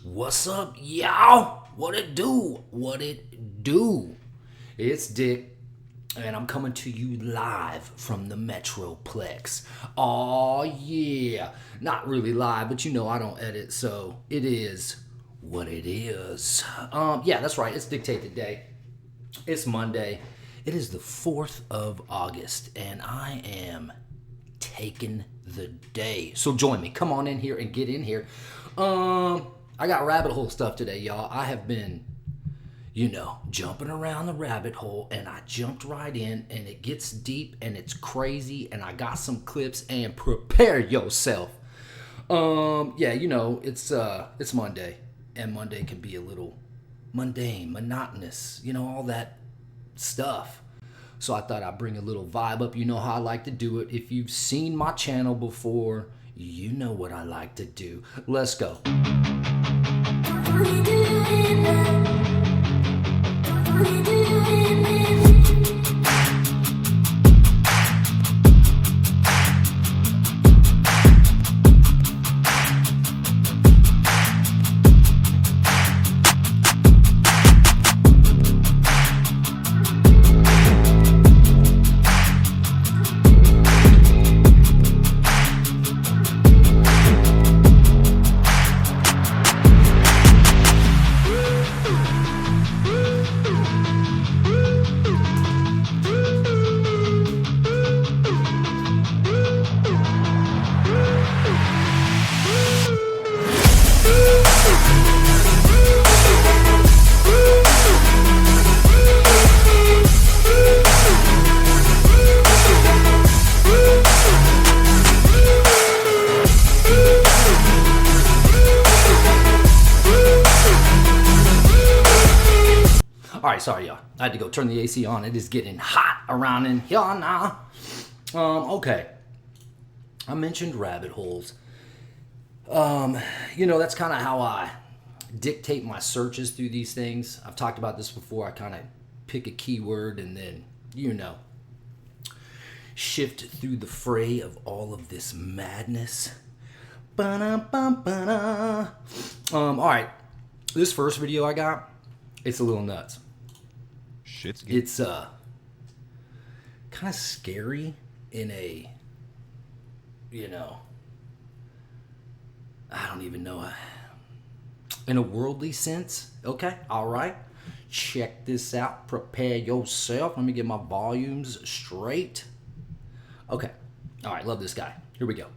What's up, y'all? What it do? What it do? It's Dick, and I'm coming to you live from the Metroplex. Oh yeah, not really live, but you know I don't edit, so it is what it is. Yeah, that's right. It's Dictate the Day. It's Monday. It is the 4th of August, and I am taking the day. So join me. Come on in here and get in here. I got rabbit hole stuff today, y'all. I have been, jumping around the rabbit hole, and I jumped right in, and it gets deep, and it's crazy, and I got some clips, and prepare yourself. It's Monday, and Monday can be a little mundane, monotonous, all that stuff. So I thought I'd bring a little vibe up. You know how I like to do it. If you've seen my channel before, you know what I like to do. Let's go. All right, sorry, y'all. I had to go turn the AC on. It is getting hot around in here now. Okay. I mentioned rabbit holes. That's kind of how I dictate my searches through these things. I've talked about this before. I kind of pick a keyword and then, shift through the fray of all of this madness. Ba-da-ba-ba-da. All right. This first video I got, it's a little nuts. It's kind of scary in a, I don't even know, in a worldly sense. Okay, all right. Check this out. Prepare yourself. Let me get my volumes straight. Okay, all right. Love this guy. Here we go.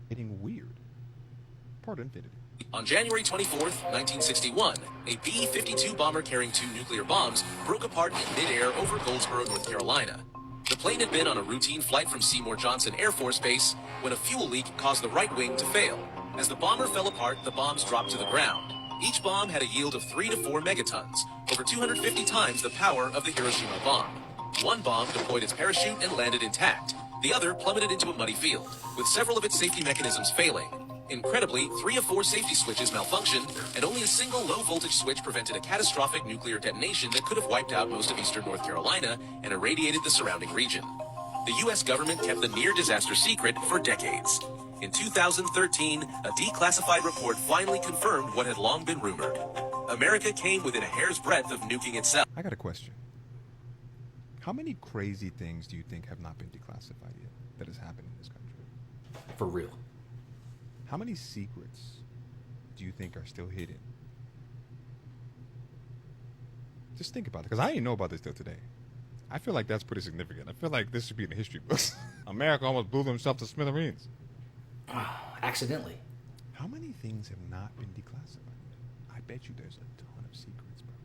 Getting weird. Part infinity. On January 24th, 1961, a B-52 bomber carrying 2 nuclear bombs broke apart in midair over Goldsboro, North Carolina. The plane had been on a routine flight from Seymour Johnson Air Force Base when a fuel leak caused the right wing to fail. As the bomber fell apart, the bombs dropped to the ground. Each bomb had a yield of 3 to 4 megatons, over 250 times the power of the Hiroshima bomb. One bomb deployed its parachute and landed intact. The other plummeted into a muddy field, with several of its safety mechanisms failing. Incredibly, 3 of 4 safety switches malfunctioned, and only a single low-voltage switch prevented a catastrophic nuclear detonation that could have wiped out most of eastern North Carolina and irradiated the surrounding region. The U.S. government kept the near-disaster secret for decades. In 2013, a declassified report finally confirmed what had long been rumored. America came within a hair's breadth of nuking itself. I got a question. How many crazy things do you think have not been declassified yet that has happened in this country? For real. How many secrets do you think are still hidden? Just think about it, because I didn't know about this till today. I feel like that's pretty significant. I feel like this should be in the history books. America almost blew themselves to smithereens. Accidentally. How many things have not been declassified? I bet you there's a ton of secrets, bro.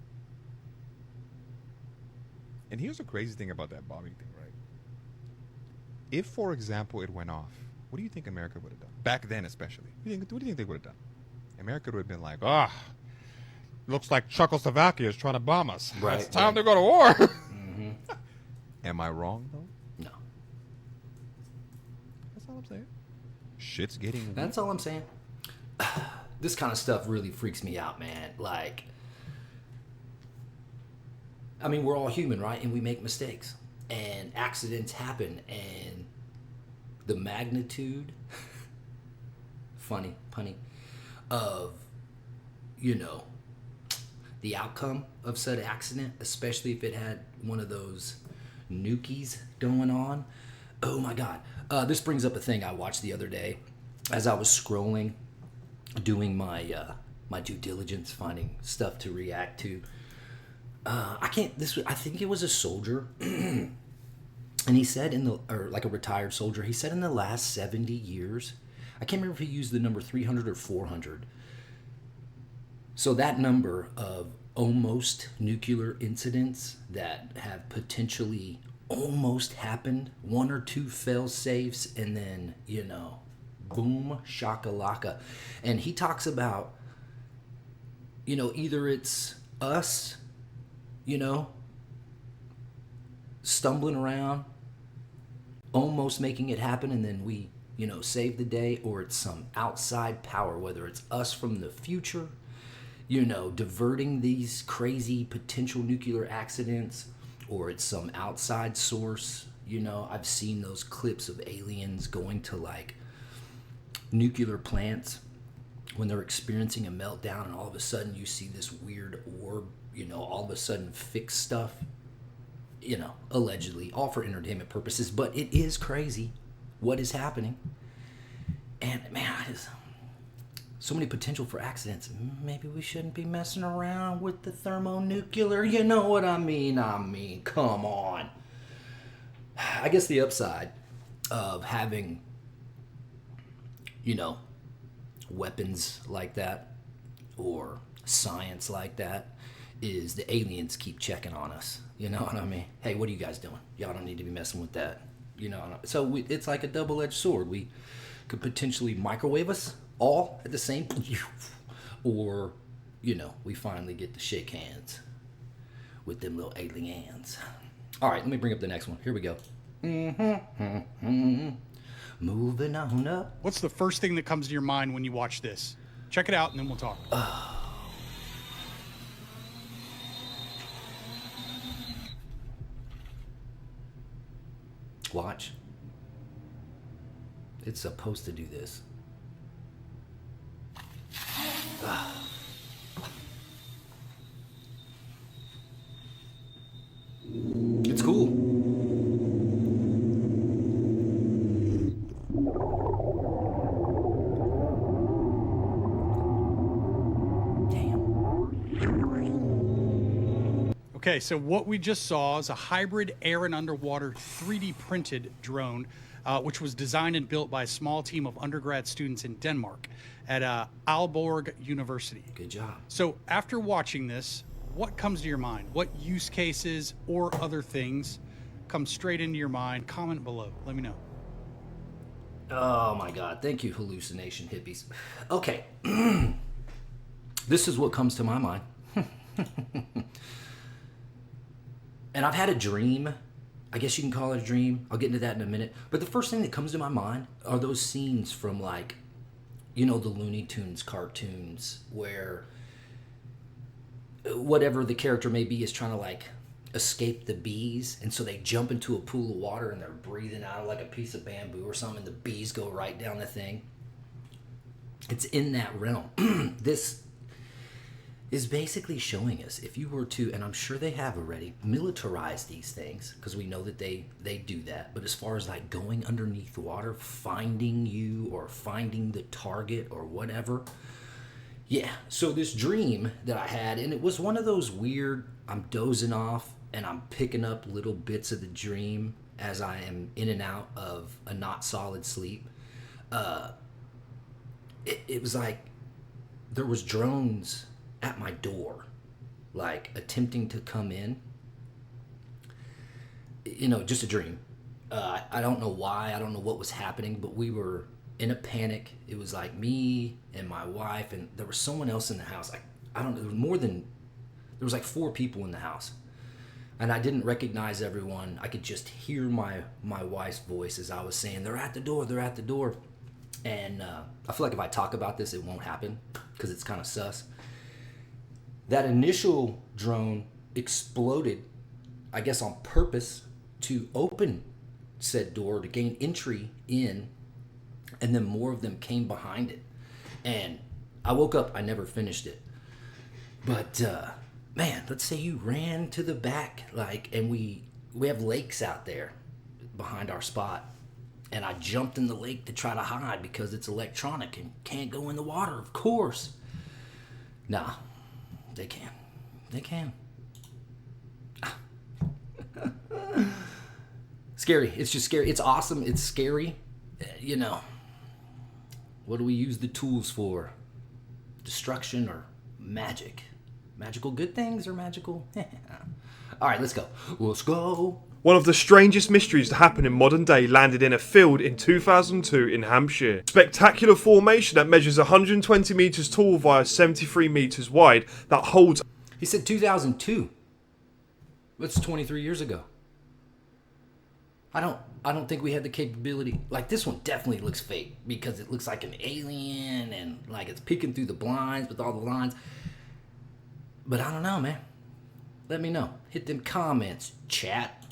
And here's the crazy thing about that bombing thing, right? If, for example, it went off, what do you think America would have done? Back then, especially. What do you think they would have done? America would have been like, looks like Czechoslovakia is trying to bomb us. Right. It's time to go to war. Mm-hmm. Am I wrong, though? No. That's all I'm saying. Shit's getting weird. That's all I'm saying. This kind of stuff really freaks me out, man. We're all human, right? And we make mistakes. And accidents happen. And the magnitude, funny, punny, of the outcome of said accident, especially if it had one of those nukies going on. Oh my God. This brings up a thing I watched the other day as I was scrolling, doing my my due diligence, finding stuff to react to. I think it was a soldier, and he said like a retired soldier, he said in the last 70 years, I can't remember if he used the number 300 or 400. So that number of almost nuclear incidents that have potentially almost happened, one or two fail safes, and then, boom, shakalaka. And he talks about, either it's us, stumbling around, almost making it happen, and then we, save the day, or it's some outside power, whether it's us from the future, diverting these crazy potential nuclear accidents, or it's some outside source. I've seen those clips of aliens going to like nuclear plants when they're experiencing a meltdown, and all of a sudden you see this weird orb, all of a sudden fix stuff, allegedly, all for entertainment purposes. But it is crazy what is happening. And man, so many potential for accidents. Maybe we shouldn't be messing around with the thermonuclear. You know what I mean? Come on. I guess the upside of having, weapons like that or science like that is the aliens keep checking on us. You know what I mean? Hey, what are you guys doing? Y'all don't need to be messing with that. So it's like a double-edged sword. We could potentially microwave us all at the same, or we finally get to shake hands with them little aliens. All right, let me bring up the next one. Here we go. Moving on up. What's the first thing that comes to your mind when you watch this? Check it out and then we'll talk. Watch. It's supposed to do this. It's cool. Okay, so what we just saw is a hybrid air and underwater 3D printed drone, which was designed and built by a small team of undergrad students in Denmark at Aalborg University. Good job. So after watching this, what comes to your mind? What use cases or other things come straight into your mind? Comment below. Let me know. Oh my God. Thank you, hallucination hippies. Okay. This is what comes to my mind. And I've had a dream. I guess you can call it a dream. I'll get into that in a minute. But the first thing that comes to my mind are those scenes from like, the Looney Tunes cartoons where whatever the character may be is trying to like escape the bees. And so they jump into a pool of water and they're breathing out of like a piece of bamboo or something. And the bees go right down the thing. It's in that realm. This is basically showing us, if you were to, and I'm sure they have already, militarize these things, because we know that they do that, but as far as like going underneath water, finding you or finding the target or whatever. Yeah, so this dream that I had, and it was one of those weird, I'm dozing off and I'm picking up little bits of the dream as I am in and out of a not solid sleep. It was like there was drones at my door, like attempting to come in. Just a dream. I don't know why. I don't know what was happening, but we were in a panic. It was like me and my wife, and there was someone else in the house. I don't know. There was like 4 people in the house, and I didn't recognize everyone. I could just hear my wife's voice as I was saying, "They're at the door. They're at the door." And I feel like if I talk about this, it won't happen because it's kind of sus. That initial drone exploded, I guess on purpose, to open said door to gain entry in, and then more of them came behind it. And I woke up, I never finished it. But man, let's say you ran to the back, like, and we have lakes out there behind our spot, and I jumped in the lake to try to hide because it's electronic and can't go in the water, of course. Nah, they can. They can. Scary. It's just scary. It's awesome. It's scary. You know, what do we use the tools for? Destruction or magic? Magical good things or magical? All right, let's go. Let's go. One of the strangest mysteries to happen in modern day landed in a field in 2002 in Hampshire. Spectacular formation that measures 120 metres tall via 73 metres wide that holds... He said 2002. That's 23 years ago. I don't think we had the capability. Like, this one definitely looks fake because it looks like an alien and like it's peeking through the blinds with all the lines. But I don't know, man. Let me know. Hit them comments, chat.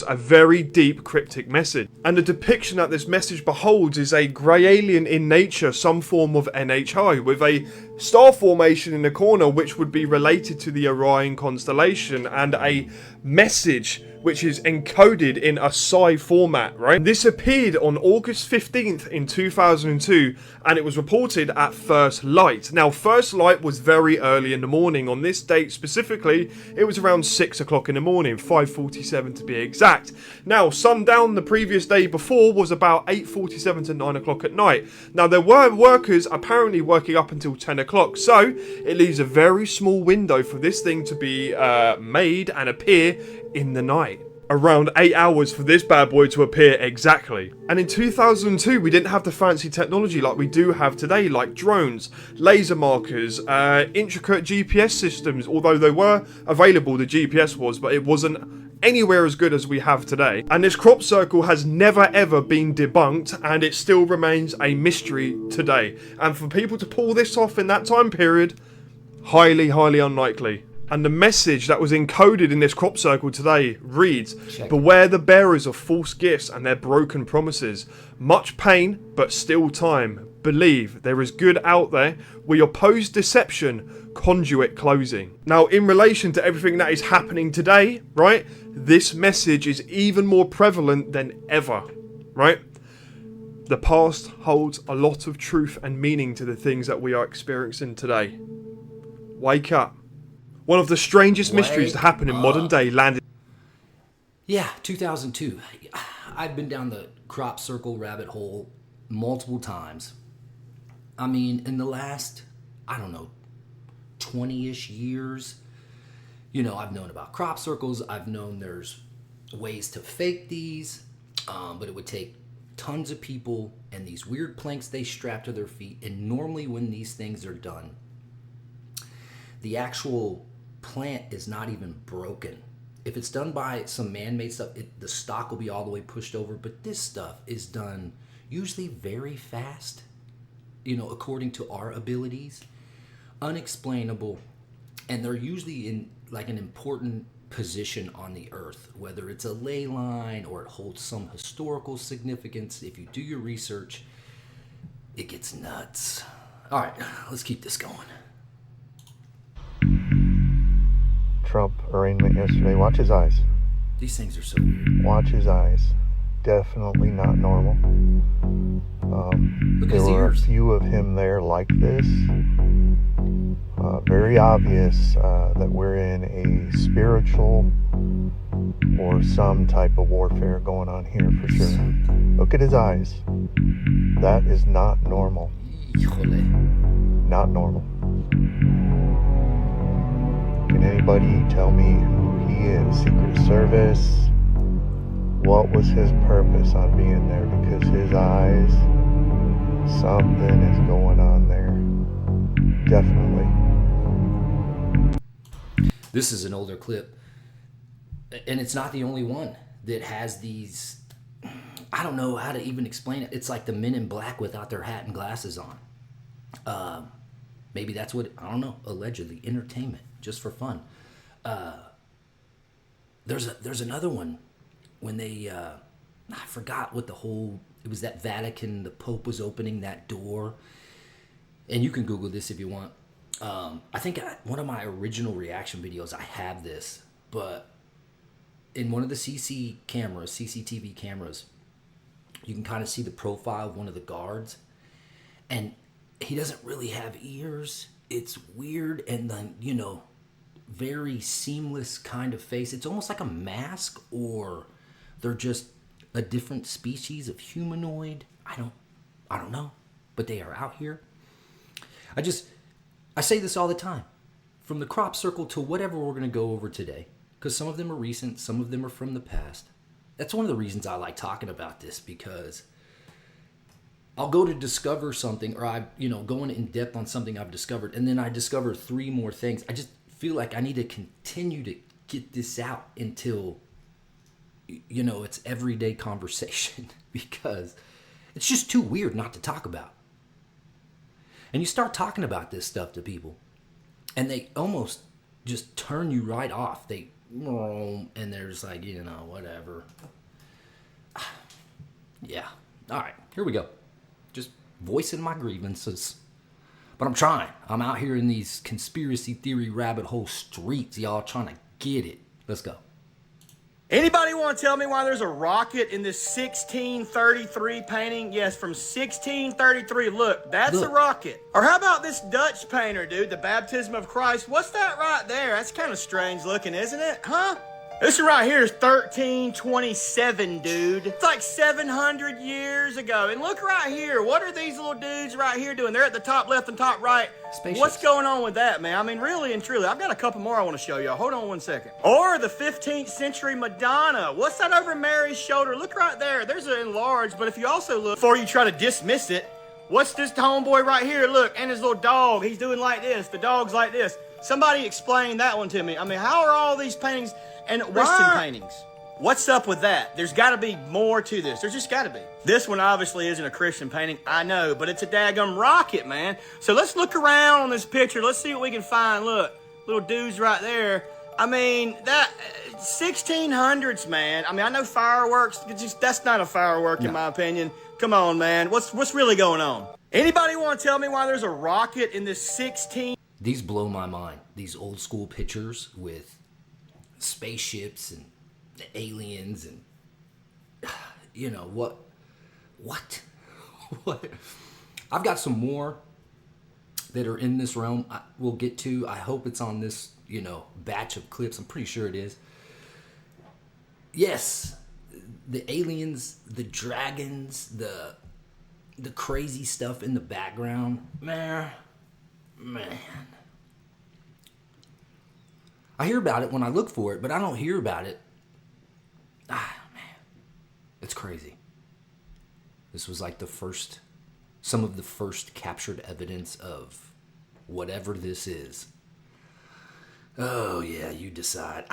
a very deep cryptic message. And the depiction that this message beholds is a grey alien in nature, some form of NHI, with a star formation in the corner which would be related to the Orion constellation, and a message which is encoded in a psi format, right? This appeared on August 15th in 2002, and it was reported at first light. Now, first light was very early in the morning. On this date specifically, it was around 6 o'clock in the morning, 5:47 to be exact. Now, sundown the previous day before was about 8:47 to 9 o'clock at night. Now, there were workers apparently working up until 10 o'clock, so it leaves a very small window for this thing to be made and appear in the night. Around 8 hours for this bad boy to appear exactly. And in 2002, we didn't have the fancy technology like we do have today, like drones, laser markers, intricate GPS systems, although they were available, the GPS was, but it wasn't anywhere as good as we have today. And this crop circle has never ever been debunked, and it still remains a mystery today. And for people to pull this off in that time period, highly, highly unlikely. And the message that was encoded in this crop circle today reads, "Beware the bearers of false gifts and their broken promises. Much pain, but still time. Believe there is good out there. We oppose deception. Conduit closing." Now, in relation to everything that is happening today, right, this message is even more prevalent than ever, right? The past holds a lot of truth and meaning to the things that we are experiencing today. Wake up. One of the strangest mysteries to happen in modern day landed... Yeah, 2002. I've been down the crop circle rabbit hole multiple times. I mean, in the last, I don't know, 20-ish years, you know, I've known about crop circles. I've known there's ways to fake these, but it would take tons of people and these weird planks they strap to their feet. And normally when these things are done, the actual plant is not even broken. If it's done by some man-made stuff, the stock will be all the way pushed over. But this stuff is done usually very fast, you know, according to our abilities, unexplainable, and they're usually in like an important position on the earth, whether it's a ley line or it holds some historical significance. If you do your research, it gets nuts. All right, let's keep this going. Trump arraignment yesterday. Watch his eyes. These things are so weird. Watch his eyes. Definitely not normal. Look at There his were a ears. few of him there like this. Very obvious that we're in a spiritual or some type of warfare going on here for sure. Look at his eyes. That is not normal. Híjole. Not normal. Can anybody tell me who he is? Secret Service? What was his purpose on being there? Because his eyes, something is going on there. Definitely. This is an older clip, and it's not the only one that has these. I don't know how to even explain it. It's like the Men in Black without their hat and glasses on. Maybe that's what, I don't know, allegedly. Entertainment, just for fun. There's another one when they, I forgot what it was that Vatican, the Pope was opening that door. And you can Google this if you want. I think one of my original reaction videos, I have this, but in one of the CCTV cameras, you can kind of see the profile of one of the guards, and he doesn't really have ears. It's weird, and then, you know, very seamless kind of face. It's almost like a mask, or they're just a different species of humanoid. I don't know, but they are out here. I say this all the time, from the crop circle to whatever we're going to go over today, because some of them are recent, some of them are from the past. That's one of the reasons I like talking about this, because I'll go to discover something, or going in depth on something I've discovered, and then I discover 3 more things. I just feel like I need to continue to get this out until, it's everyday conversation, because it's just too weird not to talk about. And you start talking about this stuff to people, and they almost just turn you right off. And they're just like, whatever. Yeah. All right, here we go. Just voicing my grievances. But I'm trying. I'm out here in these conspiracy theory rabbit hole streets, y'all, trying to get it. Let's go. Anybody want to tell me why there's a rocket in this 1633 painting? Yes, from 1633. Look, that's a rocket. Or how about this Dutch painter, dude? The Baptism of Christ. What's that right there? That's kind of strange looking, isn't it? Huh? This one right here is 1327, dude. It's like 700 years ago. And look right here. What are these little dudes right here doing? They're at the top left and top right. Spaceships. What's going on with that, man? I mean, really and truly. I've got a couple more I want to show y'all. Hold on one second. Or the 15th century Madonna. What's that over Mary's shoulder? Look right there. There's an enlarged, but if you also look, before you try to dismiss it, what's this homeboy right here? Look, and his little dog. He's doing like this. The dog's like this. Somebody explain that one to me. I mean, how are all these paintings and Christian paintings? What's up with that? There's got to be more to this. There's just got to be. This one obviously isn't a Christian painting, I know, but it's a daggum rocket, man. So let's look around on this picture. Let's see what we can find. Look, little dudes right there. I mean, that 1600s, man. I mean, I know fireworks. That's not a firework in my opinion. Come on, man. What's really going on? Anybody want to tell me why there's a rocket in this 16? These blow my mind. These old school pictures with spaceships and aliens and what I've got some more that are in this realm we'll get to. I hope it's on this batch of clips. I'm pretty sure it is. Yes, the aliens, the dragons, the crazy stuff in the background, man. I hear about it when I look for it, but I don't hear about it. Man. It's crazy. This was like some of the first captured evidence of whatever this is. Oh, yeah, you decide.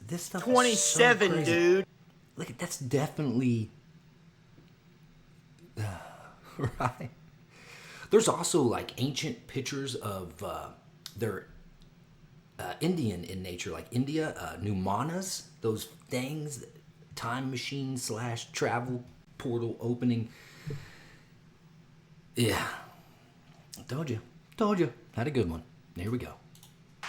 This stuff 27, is so crazy. dude. Look, that's definitely... right? There's also like ancient pictures of their Indian in nature, like India, Numanas, those things, time machine / travel portal opening. Yeah. Told you. Had a good one. Here we go.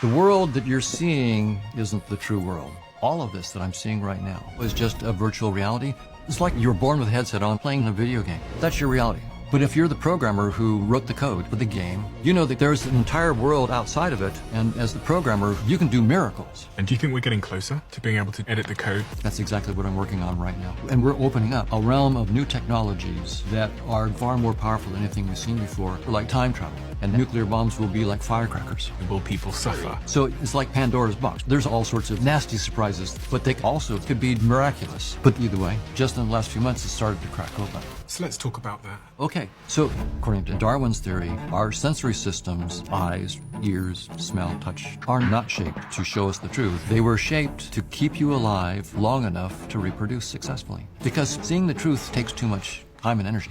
The world that you're seeing isn't the true world. All of this that I'm seeing right now is just a virtual reality. It's like you're born with a headset on playing a video game. That's your reality. But if you're the programmer who wrote the code for the game, you know that there's an entire world outside of it, and as the programmer, you can do miracles. And do you think we're getting closer to being able to edit the code? That's exactly what I'm working on right now. And we're opening up a realm of new technologies that are far more powerful than anything we've seen before, like time travel. And nuclear bombs will be like firecrackers. Will people suffer? So it's like Pandora's box. There's all sorts of nasty surprises, but they also could be miraculous. But either way, just in the last few months, it started to crack open. So let's talk about that. Okay, so according to Darwin's theory, our sensory systems, eyes, ears, smell, touch, are not shaped to show us the truth. They were shaped to keep you alive long enough to reproduce successfully. Because seeing the truth takes too much time and energy.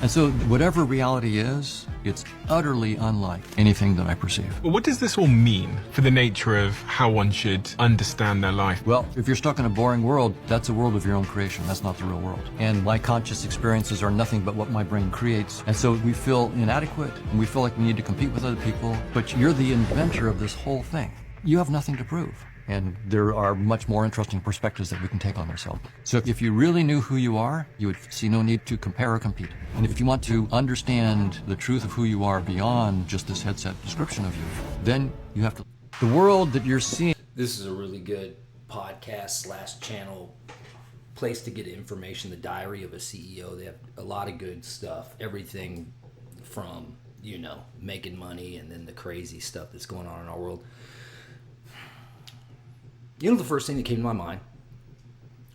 And so whatever reality is, it's utterly unlike anything that I perceive. But what does this all mean for the nature of how one should understand their life? Well, if you're stuck in a boring world, that's a world of your own creation. That's not the real world. And my conscious experiences are nothing but what my brain creates. And so we feel inadequate, and we feel like we need to compete with other people. But you're the inventor of this whole thing. You have nothing to prove. And there are much more interesting perspectives that we can take on ourselves. So if you really knew who you are, you would see no need to compare or compete. And if you want to understand the truth of who you are beyond just this headset description of you, then you have to... The world that you're seeing... This is a really good podcast / channel place to get information. The Diary of a CEO. They have a lot of good stuff. Everything from, you know, making money and then the crazy stuff that's going on in our world. You know, the first thing that came to my mind,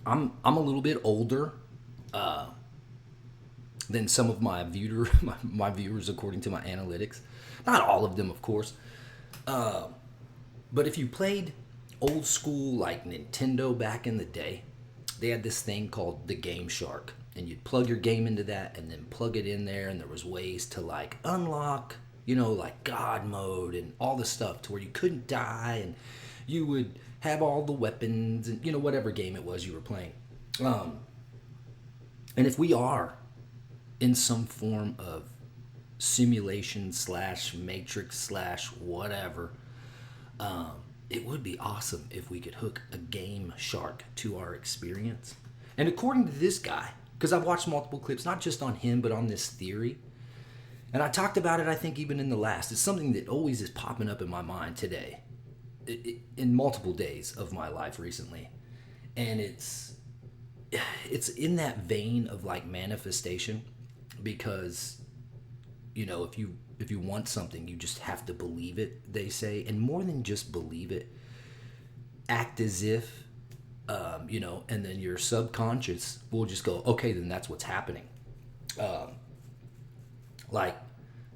I'm a little bit older than some of my viewers according to my analytics. Not all of them, of course. But if you played old school like Nintendo back in the day, they had this thing called the Game Shark. And you'd plug your game into that and then plug it in there, and there was ways to like unlock, you know, like God mode and all the stuff to where you couldn't die, and you would have all the weapons and, you know, whatever game it was you were playing. And if we are in some form of simulation / matrix / whatever, it would be awesome if we could hook a Game Shark to our experience. And according to this guy, because I've watched multiple clips, not just on him, but on this theory, and I talked about it, I think, even in the last, it's something that always is popping up in my mind today, in multiple days of my life recently. And it's in that vein of like manifestation, because, you know, if you want something, you just have to believe it, they say. And more than just believe it, act as if, you know, and then your subconscious will just go, okay, then that's what's happening. Like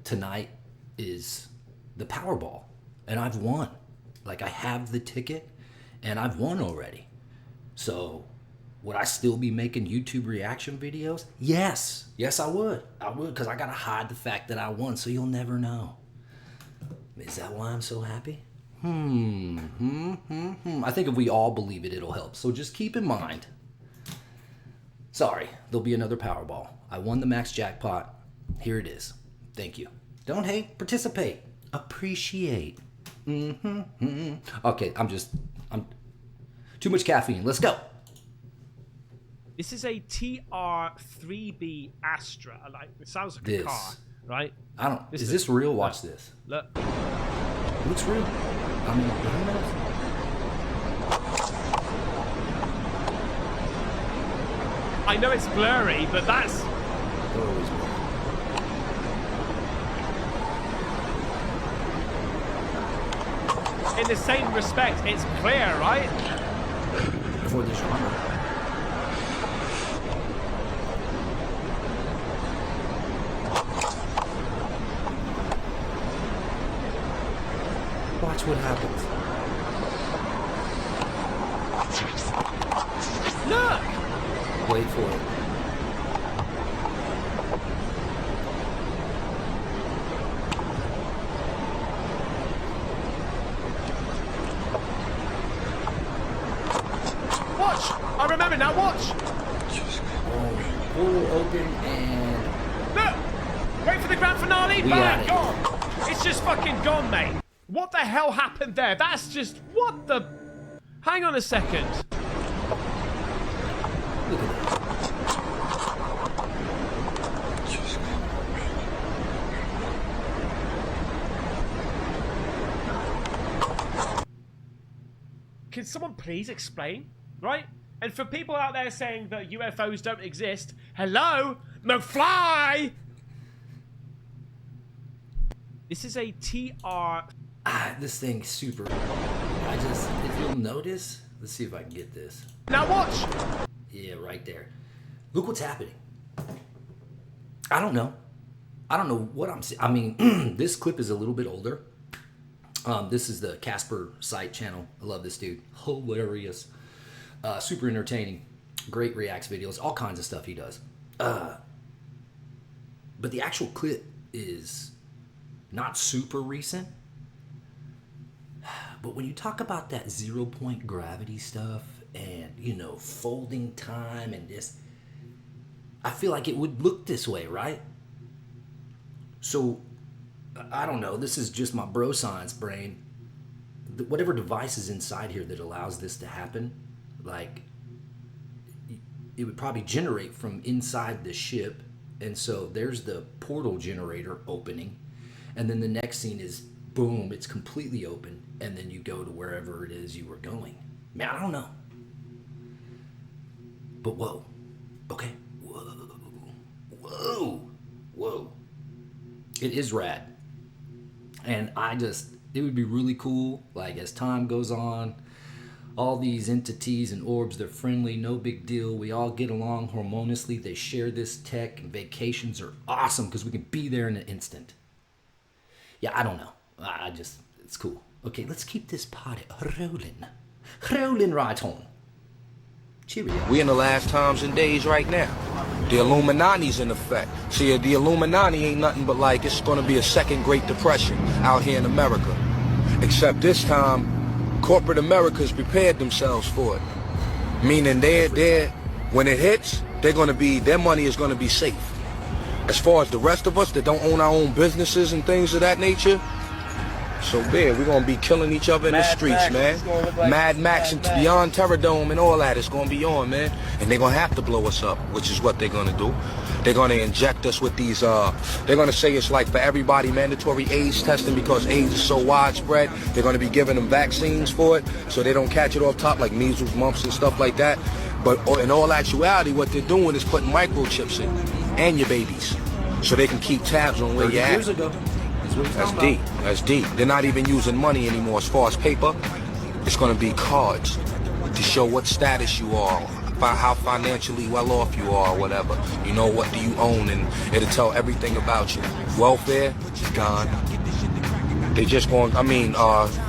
tonight is the Powerball, and I've won. Like, I have the ticket, and I've won already. So, would I still be making YouTube reaction videos? Yes. Yes, I would. I would, because I got to hide the fact that I won, so you'll never know. Is that why I'm so happy? I think if we all believe it, it'll help. So just keep in mind. Sorry, there'll be another Powerball. I won the max jackpot. Here it is. Thank you. Don't hate, participate, appreciate. Okay, I'm too much caffeine. Let's go. This is a TR3B Astra. Like, it sounds like a car, right? Is this real? Watch this. Look. It looks real. I mean, who knows? I know it's blurry, but that's... They're always blurry. In the same respect, it's clear, right? For the genre. Watch what happens. Look! Wait for it. Watch! I remember now, watch! Portal open and... Look! Wait for the grand finale! We Bang! got it. Gone! It's just fucking gone, mate. What the hell happened there? That's just... What the... Hang on a second. Look at that. Can someone please explain? Right? And for people out there saying that UFOs don't exist, hello? McFly! This is a TR... This thing's super... if you'll notice... Let's see if I can get this. Now watch! Yeah, right there. Look what's happening. I don't know. I don't know what I'm seeing. I mean, this clip is a little bit older. This is the Casper Site channel. I love this dude. Hilarious. Super entertaining. Great reacts videos. All kinds of stuff he does. But the actual clip is not super recent. But when you talk about that 0-point gravity stuff and, you know, folding time and this, I feel like it would look this way, right? So, I don't know. This is just my bro science brain. Whatever device is inside here that allows this to happen, like, it would probably generate from inside the ship. And so there's the portal generator opening. And then the next scene is, boom, it's completely open. And then you go to wherever it is you were going. Man, I don't know. But whoa. Okay. Whoa. It is rad. And it would be really cool, like, as time goes on, all these entities and orbs, they're friendly, no big deal. We all get along harmoniously. They share this tech, and vacations are awesome because we can be there in an instant. Yeah, I don't know. It's cool. Okay, let's keep this party rolling. Rolling right on. Cheerio. We in the last times and days right now. The Illuminati's in effect. See, the Illuminati ain't nothing but like it's gonna be a second Great Depression out here in America. Except this time, corporate America's prepared themselves for it. Meaning when it hits, their money is gonna be safe. As far as the rest of us that don't own our own businesses and things of that nature, so bad, we're gonna be killing each other in the streets, man. Mad Max and Beyond Terrordome and all that is gonna be on, man. And they're gonna have to blow us up, which is what they're gonna do. They're gonna inject us with these, they're gonna say it's like for everybody mandatory AIDS testing because AIDS is so widespread. They're gonna be giving them vaccines for it so they don't catch it off top like measles, mumps and stuff like that. But in all actuality, what they're doing is putting microchips in and your babies so they can keep tabs on where you're at. Years ago. That's deep. That's deep. They're not even using money anymore as far as paper. It's going to be cards to show what status you are, how financially well off you are, or whatever. You know, what do you own, and it'll tell everything about you. Welfare, gone. They just going,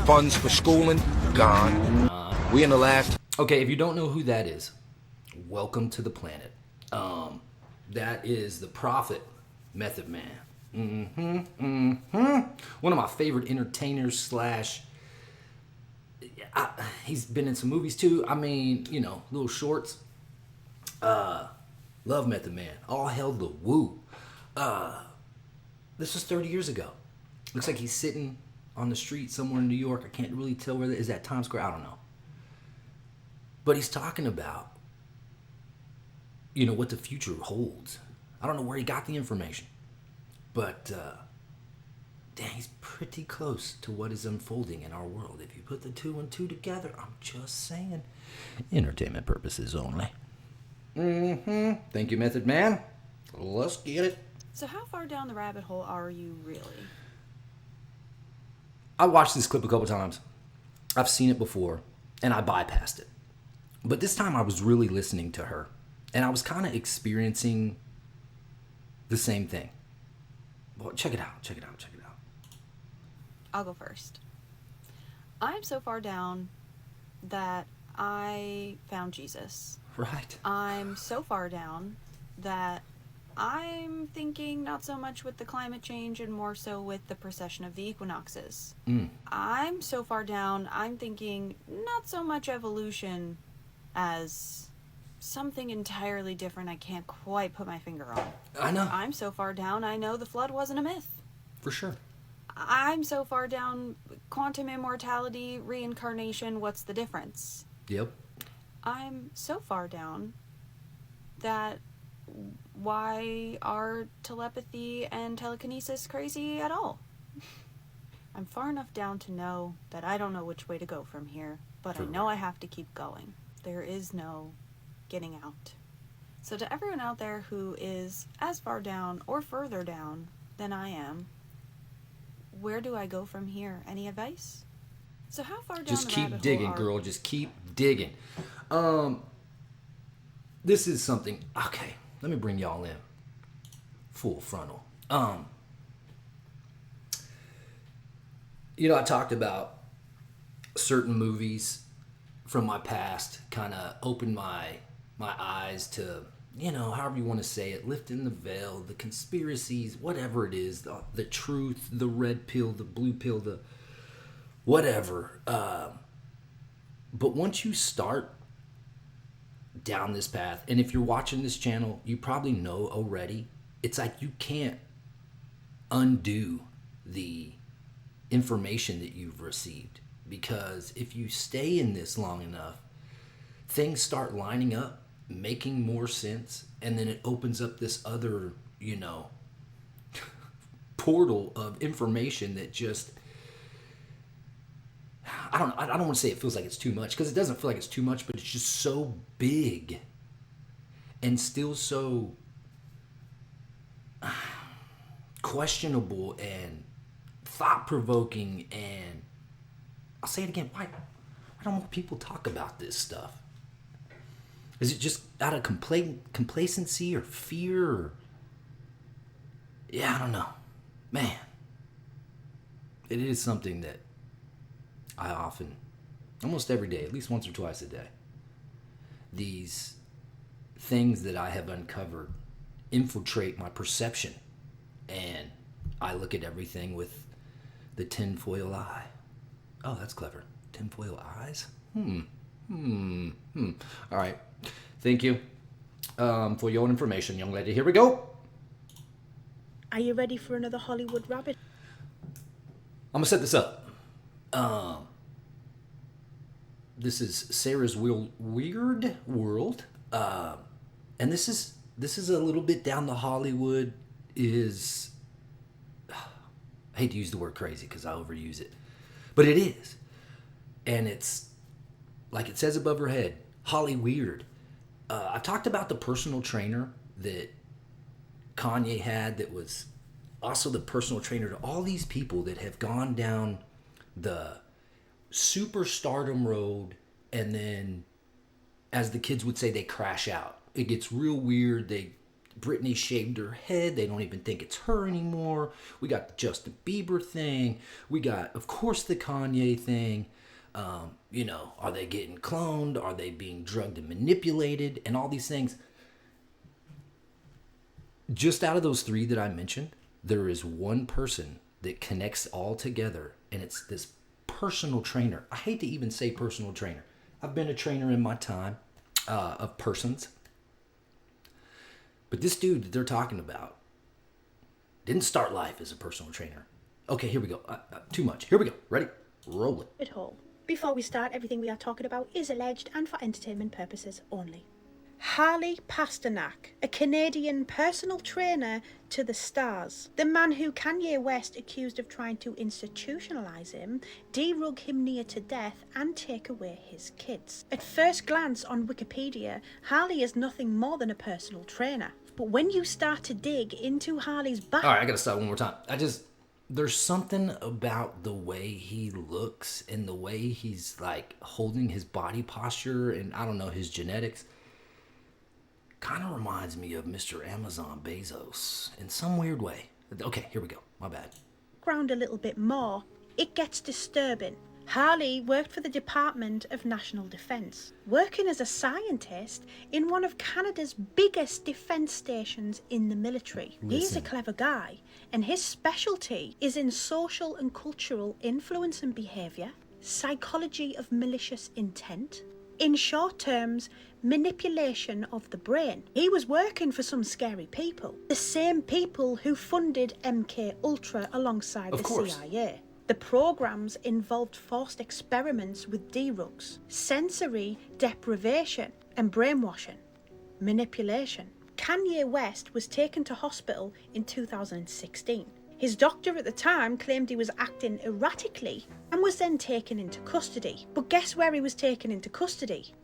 funds for schooling, gone. We in the last... Okay, if you don't know who that is, welcome to the planet. That is the Prophet, Method Man. One of my favorite entertainers he's been in some movies too. I mean, you know, little shorts. Love Method Man. All hell the woo. This was 30 years ago. Looks like he's sitting on the street somewhere in New York. I can't really tell where that is. That Times Square? I don't know. But he's talking about, you know, what the future holds. I don't know where he got the information. But, he's pretty close to what is unfolding in our world. If you put the 2 and 2 together, I'm just saying. Entertainment purposes only. Thank you, Method Man. Let's get it. So how far down the rabbit hole are you really? I watched this clip a couple times. I've seen it before, and I bypassed it. But this time I was really listening to her, and I was kind of experiencing the same thing. Well, check it out. I'll go first. I'm so far down that I found Jesus. Right. I'm so far down that I'm thinking not so much with the climate change and more so with the precession of the equinoxes. I'm so far down, I'm thinking not so much evolution as something entirely different I can't quite put my finger on. I know. I'm so far down, I know the flood wasn't a myth. For sure. I'm so far down, quantum immortality, reincarnation, what's the difference? Yep. I'm so far down that why are telepathy and telekinesis crazy at all? I'm far enough down to know that I don't know which way to go from here, but I know I have to keep going. There is no getting out. So to everyone out there who is as far down or further down than I am, where do I go from here? Any advice? So how far down Just the keep rabbit digging, hole girl. Just keep digging. This is something. Okay, let me bring y'all in. Full frontal. You know, I talked about certain movies from my past kind of opened my eyes to however you want to say it, lifting the veil, the conspiracies, whatever it is, the truth, the red pill, the blue pill, the whatever. But once you start down this path, and if you're watching this channel, you probably know already, it's like you can't undo the information that you've received, because if you stay in this long enough, things start lining up, making more sense, and then it opens up this other, portal of information that just, I don't want to say it feels like it's too much, because it doesn't feel like it's too much, but it's just so big and still so questionable and thought-provoking. And I'll say it again, why don't more people talk about this stuff? Is it just out of complacency or fear? Or, I don't know. Man, it is something that I often, almost every day, at least once or twice a day, these things that I have uncovered infiltrate my perception, and I look at everything with the tinfoil eye. Oh, that's clever. Tinfoil eyes? All right. Thank you for your information, young lady. Here we go. Are you ready for another Hollywood rabbit? I'm going to set this up. This is Sarah's Weird World. And this is a little bit down the Hollywood is... I hate to use the word crazy because I overuse it. But it is. And it's, like it says above her head, Holly Weird. I've talked about the personal trainer that Kanye had that was also the personal trainer to all these people that have gone down the superstardom road, and then, as the kids would say, they crash out. It gets real weird. Britney shaved her head. They don't even think it's her anymore. We got the Justin Bieber thing. We got, of course, the Kanye thing. Are they getting cloned? Are they being drugged and manipulated? And all these things. Just out of those three that I mentioned, there is one person that connects all together, and it's this personal trainer. I hate to even say personal trainer. I've been a trainer in my time of persons. But this dude that they're talking about didn't start life as a personal trainer. Okay, here we go. Too much. Here we go. Ready? Roll it. At all. Before we start, everything we are talking about is alleged and for entertainment purposes only. Harley Pasternak, a Canadian personal trainer to the stars. The man who Kanye West accused of trying to institutionalize him, derug him near to death and take away his kids. At first glance on Wikipedia, Harley is nothing more than a personal trainer. But when you start to dig into Harley's back... All right, I gotta stop one more time. There's something about the way he looks and the way he's like holding his body posture and I don't know, his genetics. Kind of reminds me of Mr. Amazon Bezos in some weird way. Okay, here we go. My bad. Ground a little bit more, it gets disturbing. Harley worked for the Department of National Defence, working as a scientist in one of Canada's biggest defence stations in the military. He's a clever guy, and his specialty is in social and cultural influence and behaviour, psychology of malicious intent, in short terms, manipulation of the brain. He was working for some scary people, the same people who funded MK Ultra alongside the CIA. The programs involved forced experiments with drugs, sensory deprivation and brainwashing, manipulation. Kanye West was taken to hospital in 2016. His doctor at the time claimed he was acting erratically and was then taken into custody. But guess where he was taken into custody?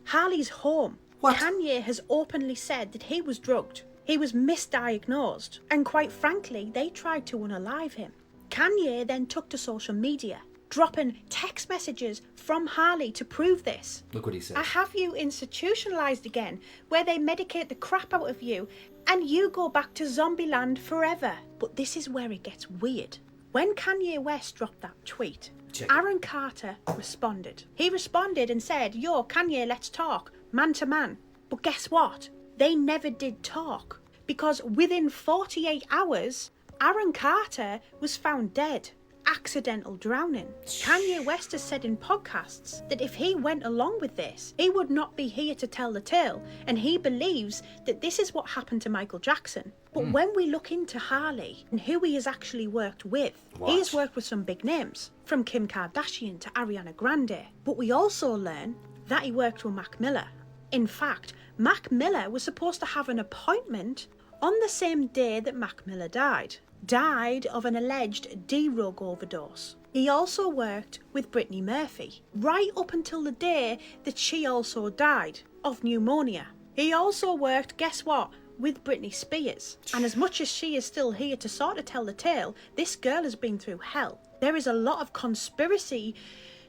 Harley's home. What? Kanye has openly said that he was drugged. He was misdiagnosed, and quite frankly, they tried to unalive him. Kanye then took to social media, dropping text messages from Harley to prove this. Look what he said. I have you institutionalized again, where they medicate the crap out of you, and you go back to Zombieland forever. But this is where it gets weird. When Kanye West dropped that tweet, Aaron Carter responded. He responded and said, yo, Kanye, let's talk, man to man. But guess what? they never did talk, because within 48 hours, Aaron Carter was found dead. Accidental drowning. Kanye West has said in podcasts that if he went along with this, he would not be here to tell the tale, and he believes that this is what happened to Michael Jackson. But when we look into Harley and who he has actually worked with, he has worked with some big names, from Kim Kardashian to Ariana Grande. But we also learn that he worked with Mac Miller. In fact, Mac Miller was supposed to have an appointment on the same day that Mac Miller died of an alleged D-drug overdose. He also worked with Brittany Murphy, right up until the day that she also died of pneumonia. He also worked, guess what, with Britney Spears. And as much as she is still here to sort of tell the tale, this girl has been through hell. There is a lot of conspiracy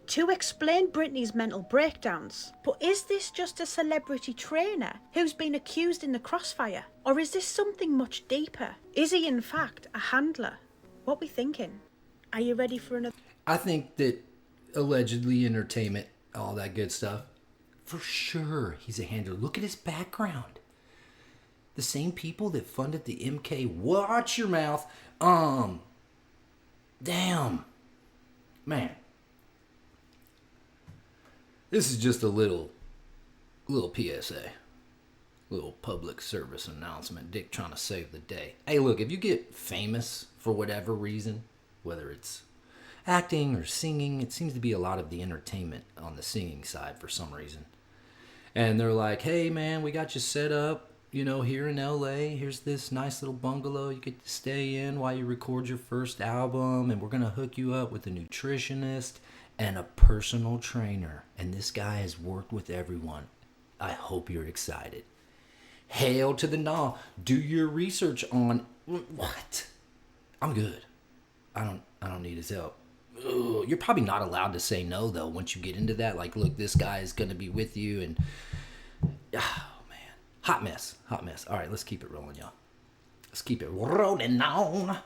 to explain Britney's mental breakdowns. But is this just a celebrity trainer who's been accused in the crossfire? Or is this something much deeper? Is he in fact a handler? What we thinking? Are you ready for another? I think that allegedly entertainment, all that good stuff, for sure he's a handler. Look at his background. The same people that funded the MK, watch your mouth, damn, man. This is just a little PSA. Little public service announcement. Dick trying to save the day. Hey, look, if you get famous for whatever reason, whether it's acting or singing, it seems to be a lot of the entertainment on the singing side for some reason. And they're like, hey, man, we got you set up, here in LA. Here's this nice little bungalow you get to stay in while you record your first album. And we're going to hook you up with a nutritionist and a personal trainer. And this guy has worked with everyone. I hope you're excited. Hail to the gnaw. Do your research on what? I'm good. I don't need his help. Ugh, you're probably not allowed to say no though once you get into that. Like, look, this guy is gonna be with you, and oh man, hot mess. All right, let's keep it rolling, y'all. Let's keep it rolling on.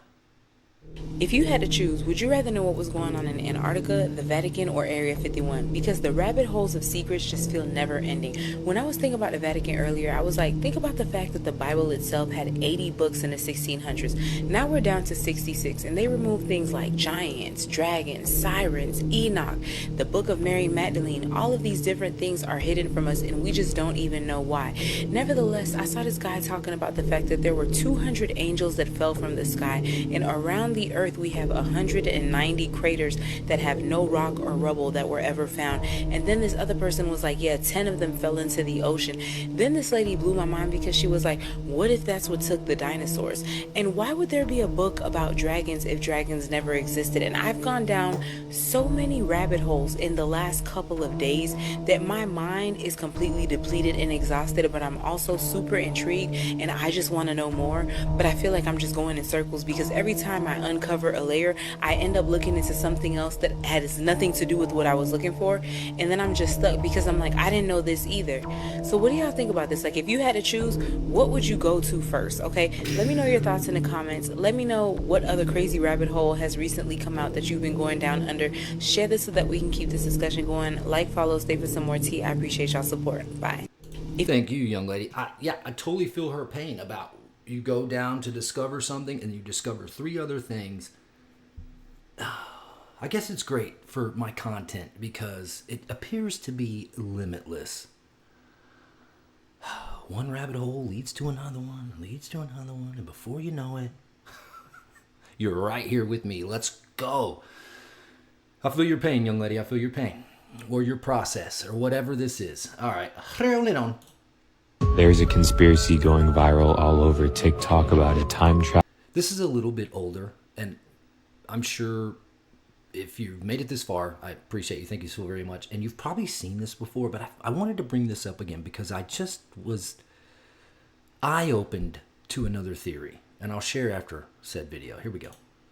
If you had to choose, would you rather know what was going on in Antarctica, the Vatican, or Area 51? Because the rabbit holes of secrets just feel never ending. When I was thinking about the Vatican earlier, I was like, think about the fact that the Bible itself had 80 books in the 1600s. Now we're down to 66, and they removed things like giants, dragons, sirens, Enoch, the Book of Mary Magdalene. All of these different things are hidden from us, and we just don't even know why. Nevertheless, I saw this guy talking about the fact that there were 200 angels that fell from the sky, and around the earth we have 190 craters that have no rock or rubble that were ever found. And then this other person was like, yeah, 10 of them fell into the ocean. Then this lady blew my mind because she was like, what if that's what took the dinosaurs? And why would there be a book about dragons if dragons never existed? And I've gone down so many rabbit holes in the last couple of days that my mind is completely depleted and exhausted, but I'm also super intrigued and I just want to know more. But I feel like I'm just going in circles because every time I uncover a layer, I end up looking into something else that has nothing to do with what I was looking for, and then I'm just stuck because I'm like, I didn't know this either. So what do y'all think about this? Like, if you had to choose, what would you go to first? Okay, let me know your thoughts in the comments. Let me know what other crazy rabbit hole has recently come out that you've been going down under. Share this so that we can keep this discussion going. Like, follow, stay for some more tea. I appreciate y'all support. Bye. Thank you, young lady. I totally feel her pain about you go down to discover something and you discover 3 other things. I guess it's great for my content because it appears to be limitless. One rabbit hole leads to another one, and before you know it, you're right here with me. Let's go. I feel your pain, young lady. I feel your pain. Or your process, or whatever this is. All right, roll it on. There's a conspiracy going viral all over TikTok about a time travel. This is a little bit older, and I'm sure if you've made it this far, I appreciate you. Thank you so very much. And you've probably seen this before, but I wanted to bring this up again because I just was eye-opened to another theory, and I'll share after said video. Here we go.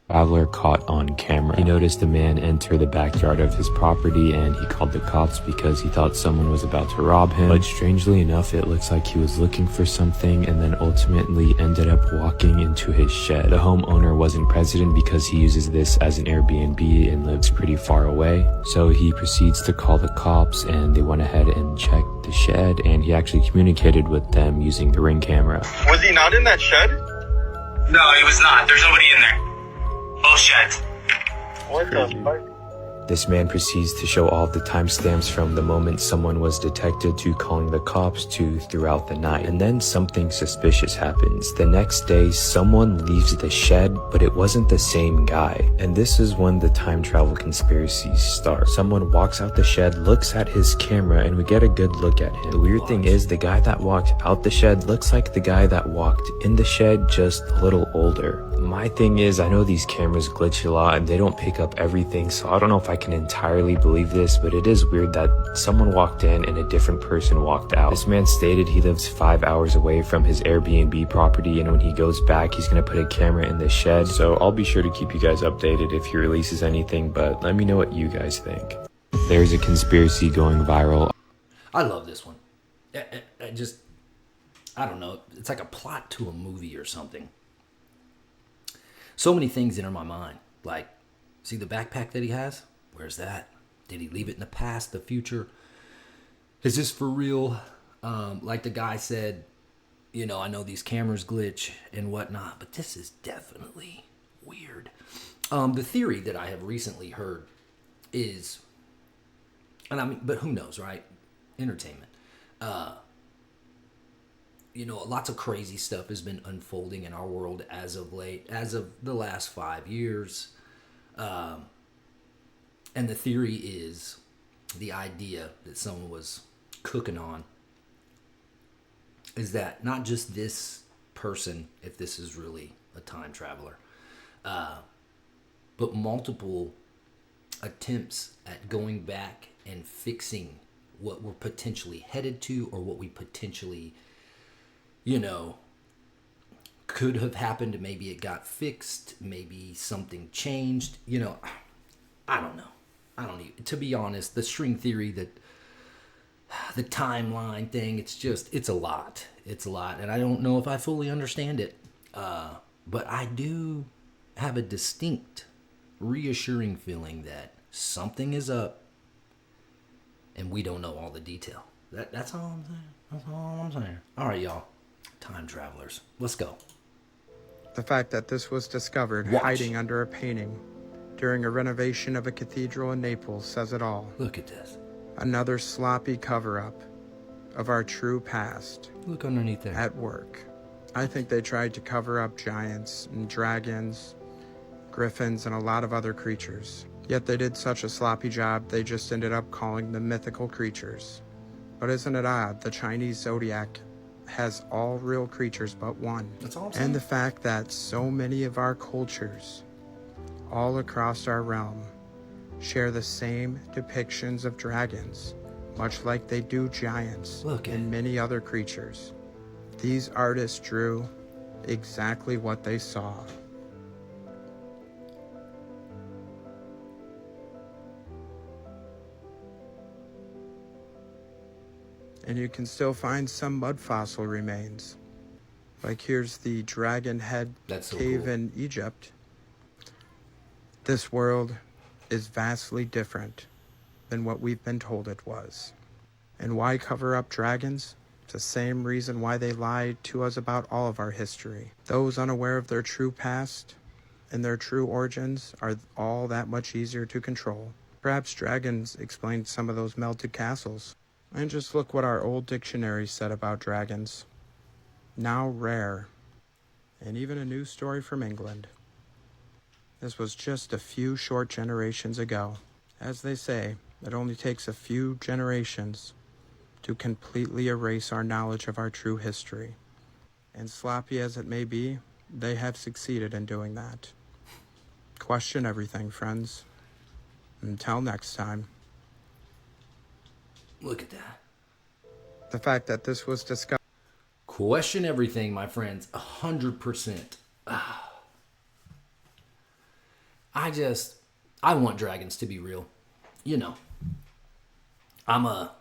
traveler caught on camera. He noticed a man enter the backyard of his property and he called the cops because he thought someone was about to rob him. But strangely enough, it looks like he was looking for something and then ultimately ended up walking into his shed. The homeowner wasn't present because he uses this as an Airbnb and lives pretty far away. So he proceeds to call the cops and they went ahead and checked the shed, and he actually communicated with them using the Ring camera. Was he not in that shed? No, he was not. There's nobody in there. Both sheds. What the fuck? This man proceeds to show all the timestamps from the moment someone was detected to calling the cops to throughout the night. And then something suspicious happens. The next day, someone leaves the shed, but it wasn't the same guy. And this is when the time travel conspiracies start. Someone walks out the shed, looks at his camera, and we get a good look at him. The weird thing is, the guy that walked out the shed looks like the guy that walked in the shed, just a little older. My thing is, I know these cameras glitch a lot and they don't pick up everything, so I don't know if I can entirely believe this, but it is weird that someone walked in and a different person walked out. This man stated he lives 5 hours away from his Airbnb property, and when he goes back, he's gonna put a camera in the shed. So I'll be sure to keep you guys updated if he releases anything, but let me know what you guys think. There's a conspiracy going viral. I love this one. I don't know. It's like a plot to a movie or something. So many things enter my mind. Like, see the backpack that he has? Where's that? Did he leave it in the past, the future? Is this for real? Like the guy said, you know, I know these cameras glitch and whatnot, but this is definitely weird. The theory that I have recently heard is, and I mean, but who knows, right? Entertainment. You know, lots of crazy stuff has been unfolding in our world as of late, as of the last 5 years. And the theory is the idea that someone was cooking on is that not just this person, if this is really a time traveler, but multiple attempts at going back and fixing what we're potentially headed to, or what we potentially, you know, could have happened. Maybe it got fixed. Maybe something changed. You know, I don't know. I don't even, to be honest, the string theory, that the timeline thing, it's a lot. It's a lot. And I don't know if I fully understand it. But I do have a distinct, reassuring feeling that something is up and we don't know all the detail. That's all I'm saying. That's all I'm saying. All right, y'all. Time travelers. Let's go. The fact that this was discovered hiding under a painting during a renovation of a cathedral in Naples says it all. Look at this. Another sloppy cover-up of our true past. Look underneath there. At work. I think they tried to cover up giants and dragons, griffins, and a lot of other creatures. Yet they did such a sloppy job, they just ended up calling them mythical creatures. But isn't it odd, the Chinese zodiac has all real creatures but one. That's all I'm saying. And the fact that so many of our cultures, all across our realm, share the same depictions of dragons, much like they do giants and many other creatures. These artists drew exactly what they saw. And you can still find some mud fossil remains. Like here's the Dragon Head cave in Egypt. This world is vastly different than what we've been told it was. And why cover up dragons? It's the same reason why they lied to us about all of our history. Those unaware of their true past and their true origins are all that much easier to control. Perhaps dragons explain some of those melted castles. And just look what our old dictionary said about dragons. Now rare. And even a news story from England. This was just a few short generations ago. As they say, it only takes a few generations to completely erase our knowledge of our true history. And sloppy as it may be, they have succeeded in doing that. Question everything, friends. Until next time. Look at that. The fact that this was discovered. Question everything, my friends. 100%. I want dragons to be real. You know, I'm a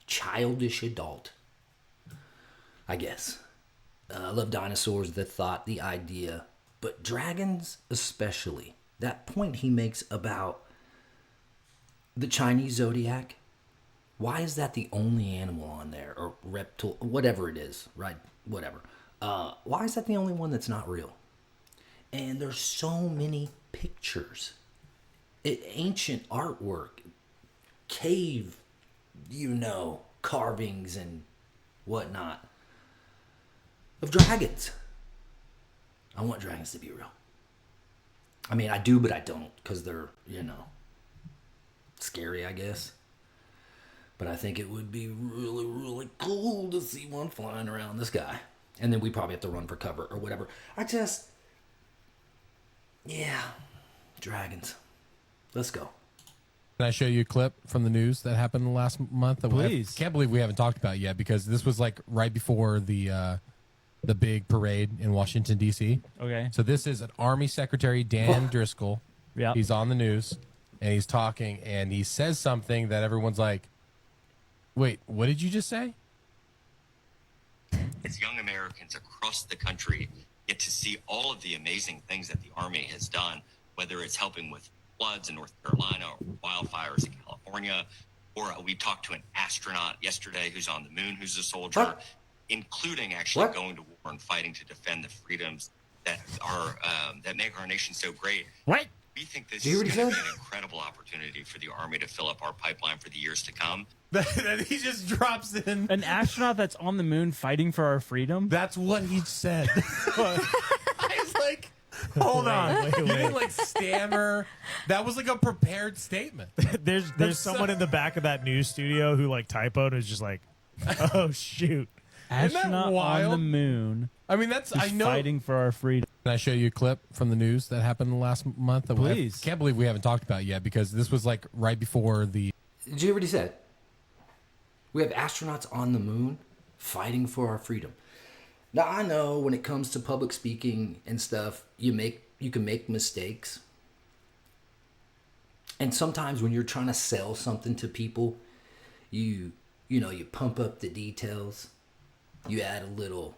childish adult, I guess. I love dinosaurs, the thought, the idea, but dragons especially. That point he makes about the Chinese zodiac. Why is that the only animal on there, or reptile, whatever it is, right? Whatever. Why is that the only one that's not real? And there's so many pictures, ancient artwork, cave, carvings and whatnot of dragons. I want dragons to be real. I mean, I do, but I don't, because they're, scary, I guess. But I think it would be really, really cool to see one flying around the sky. And then we probably have to run for cover or whatever. Dragons. Let's go. Can I show you a clip from the news that happened the last month? That Please. I can't believe we haven't talked about yet, because this was like right before the big parade in Washington, D.C. Okay. So this is an Army Secretary, Dan Driscoll. Yeah. He's on the news, and he's talking, and he says something that everyone's like, wait, what did you just say? As young Americans across the country get to see all of the amazing things that the Army has done, whether it's helping with floods in North Carolina or wildfires in California, or we talked to an astronaut yesterday who's on the moon, who's a soldier, including actually going to war and fighting to defend the freedoms that are that make our nation so great. What? We think this is going to be an incredible opportunity for the Army to fill up our pipeline for the years to come. That he just drops in. An astronaut that's on the moon fighting for our freedom? That's what he said. I was like, hold on. Wait. You didn't like stammer. That was like a prepared statement. There's someone in the back of that news studio who like typoed and is just like, oh shoot. Isn't that Astronaut wild? on the moon. I mean, that's, I know. Fighting for our freedom. Can I show you a clip from the news that happened the last month? That Please. I can't believe we haven't talked about yet, because this was like right before the... Did you hear what he said? We have astronauts on the moon fighting for our freedom. Now, I know when it comes to public speaking and stuff, you can make mistakes. And sometimes when you're trying to sell something to people, you pump up the details. You add a little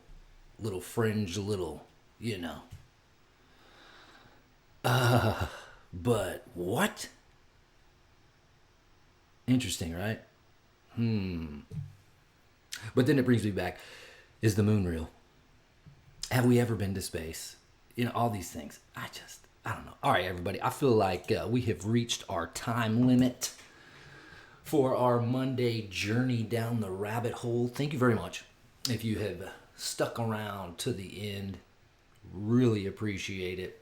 fringe, but what? Interesting, right? But then it brings me back. Is the moon real? Have we ever been to space? All these things. I don't know. All right, everybody. I feel like we have reached our time limit for our Monday journey down the rabbit hole. Thank you very much. If you have stuck around to the end, really appreciate it.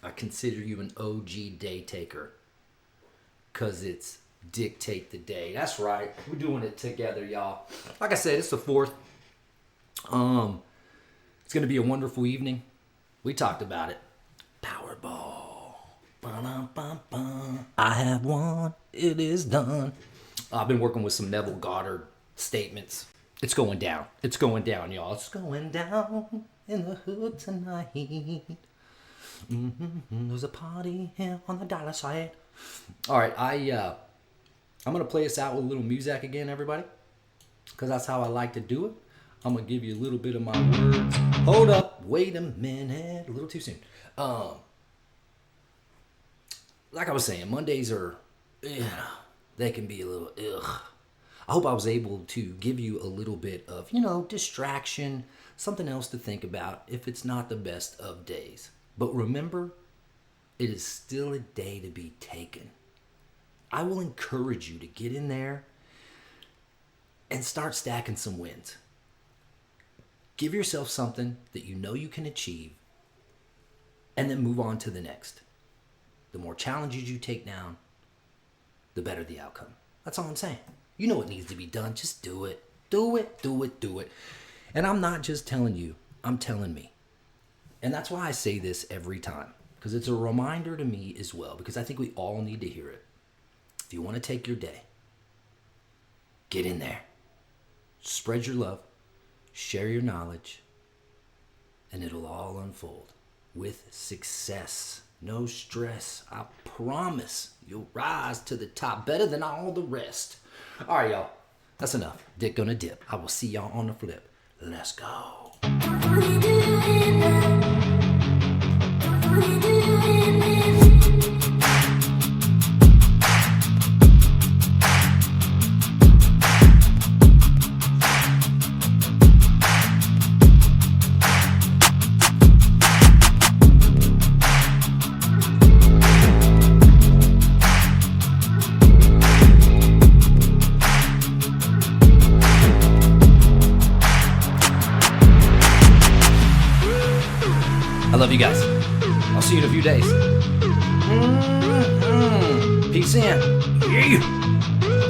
I consider you an OG day taker, because it's Dictate the Day. That's right. We're doing it together, y'all. Like I said, it's the 4th. It's going to be a wonderful evening. We talked about it. Powerball. Ba-dum-bum-bum. I have won. It is done. I've been working with some Neville Goddard statements. It's going down. It's going down, y'all. It's going down in the hood tonight. There's a party here on the dollar side. All right, I'm going to play us out with a little music again, everybody, because that's how I like to do it. I'm going to give you a little bit of my words. Hold up. Wait a minute. A little too soon. Like I was saying, Mondays are, they can be a little, I hope I was able to give you a little bit of, distraction, something else to think about if it's not the best of days. But remember, it is still a day to be taken. I will encourage you to get in there and start stacking some wins. Give yourself something that you know you can achieve, and then move on to the next. The more challenges you take down, the better the outcome. That's all I'm saying. You know what needs to be done. Just do it. Do it, do it, do it. And I'm not just telling you, I'm telling me. And that's why I say this every time, because it's a reminder to me as well, because I think we all need to hear it. If you want to take your day, get in there. Spread your love. Share your knowledge. And it'll all unfold with success No stress. I promise you'll rise to the top better than all the rest. All right, y'all. That's enough. Dick gonna dip. I will see y'all on the flip. Let's go. I love you guys. I'll see you in a few days. Peace in. Yeah.